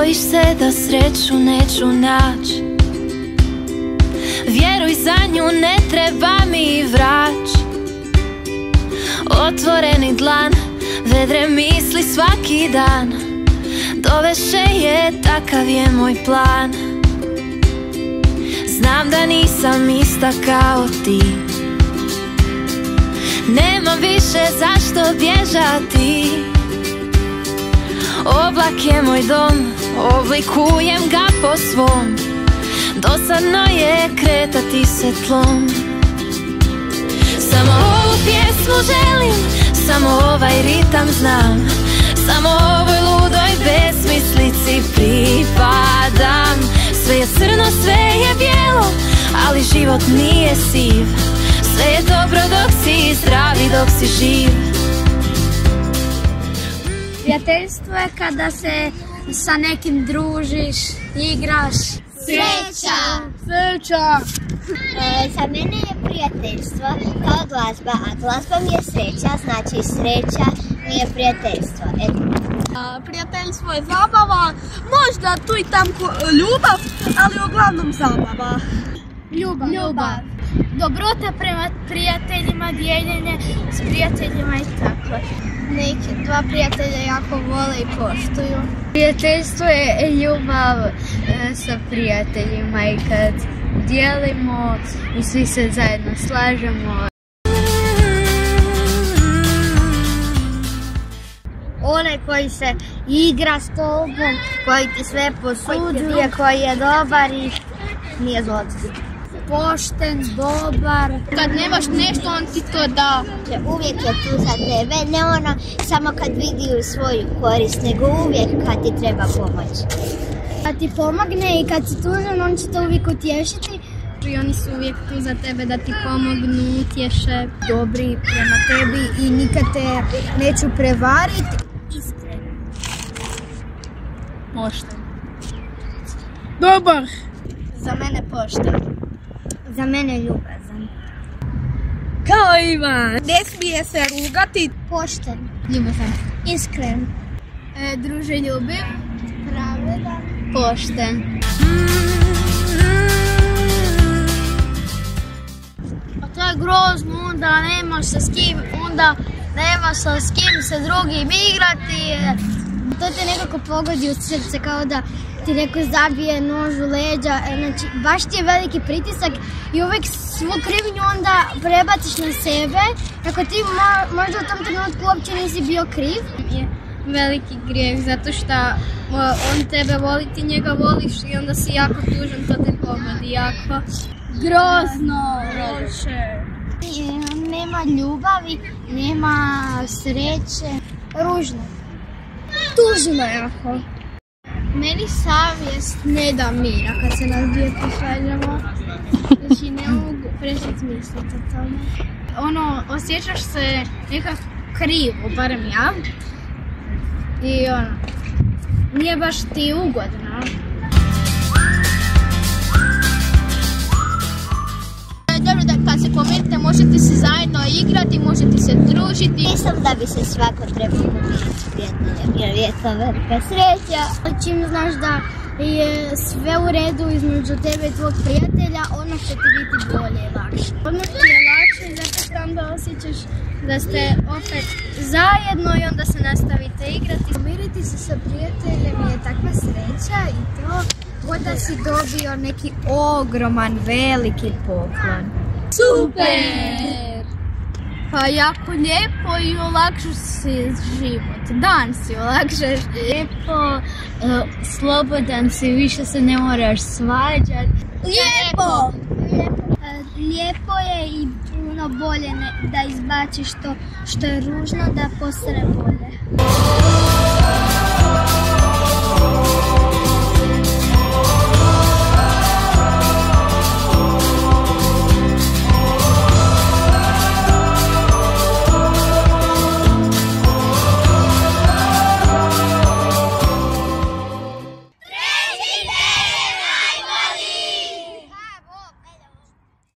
Bojiš se da sreću neću naći, vjeruj, za nju ne treba mi vrać. Otvoreni dlan, vedre misli svaki dan, doveše je, takav je moj plan. Znam da nisam ista kao ti, nemam više zašto bježati. Oblak je moj dom, oblikujem ga po svom, dosadno je kretati se tlom. Samo ovu pjesmu želim, samo ovaj ritam znam, samo ovoj ludoj besmislici pripadam. Sve je crno, sve je bijelo, ali život nije siv. Sve je dobro dok si zdrav i dok si živ. Prijateljstvo je kada se sa nekim družiš, igraš. Sreća! Sreća! Za mene je prijateljstvo kao glazba, a glazba mi je sreća, znači sreća mi je prijateljstvo. Prijateljstvo je zabava, možda tu i tam ljubav, ali uglavnom zabava. Ljubav. Dobrota prema prijateljima, dijeljenje s prijateljima i tako. Neki dva prijatelja jako vole i poštuju. Prijateljstvo je ljubav sa prijateljima i kad dijelimo i svi se zajedno slažemo. Onaj koji se igra s tobom, koji ti sve posuđuje, koji je dobar i nije zločin. Pošten, dobar. Kad nemaš nešto, on ti to da. Uvijek je tu za tebe, ne ono samo kad vidi u svoju korist, nego uvijek kad ti treba pomoć. Kad ti pomogne i kad si tužan, on će te uvijek utješiti. I oni su uvijek tu za tebe da ti pomognu, utješe. Dobri prema tebi i nikad te neću prevariti. Iskren. Pošten. Dobar. Za mene pošten. Za mene ljubazan. Kao Ivan. Ne smije se rugati. Pošten. Ljubazan. Iskren. Druželjubiv. Pravedan. Pošten. A to je grozno, onda nemaš se s kim, onda nemaš se s kim se drugim igrati. To te nekako pogodi u srce, kao da ti neko zabije nož u leđa, znači baš ti je veliki pritisak i uvijek svu krivnju onda prebaciš na sebe, kako ti možda u tom trenutku uopće nisi bio kriv. Je veliki grijeh zato što on tebe voli, ti njega voliš i onda si jako tužan, to te pogodi jako. Grozno, loše. Nema ljubavi, nema sreće. Ružno. Tužno jako. Meni savjest ne da mira kad se nas dvije posvađamo. Znači ne mogu prestati misliti o tome. Ono, osjećaš se nekako krivo, barem ja. I ono, nije baš ti ugodno. Dobro da kad se pomirite možete se zajedno igrati, možete se družiti. Mislim da bi se svako trebao pomiriti s prijateljem, jer je to velika sreća. Čim znaš da je sve u redu između tebe i tvog prijatelja, ono će ti biti bolje i lakše. Ono ti je lakše i zato što onda osjećaš da ste opet zajedno i onda se nastavite igrati. Pomiriti se sa prijateljem je takva sreća i to god da si dobio neki ogroman, veliki poklon. Super! Pa jako lijepo i olakšaš si život. Dan si olakšaš. Lijepo, slobodan si, više se ne moraš svađati. Lijepo! Lijepo je i puno bolje da izbaciš to što je ružno, da postane bolje.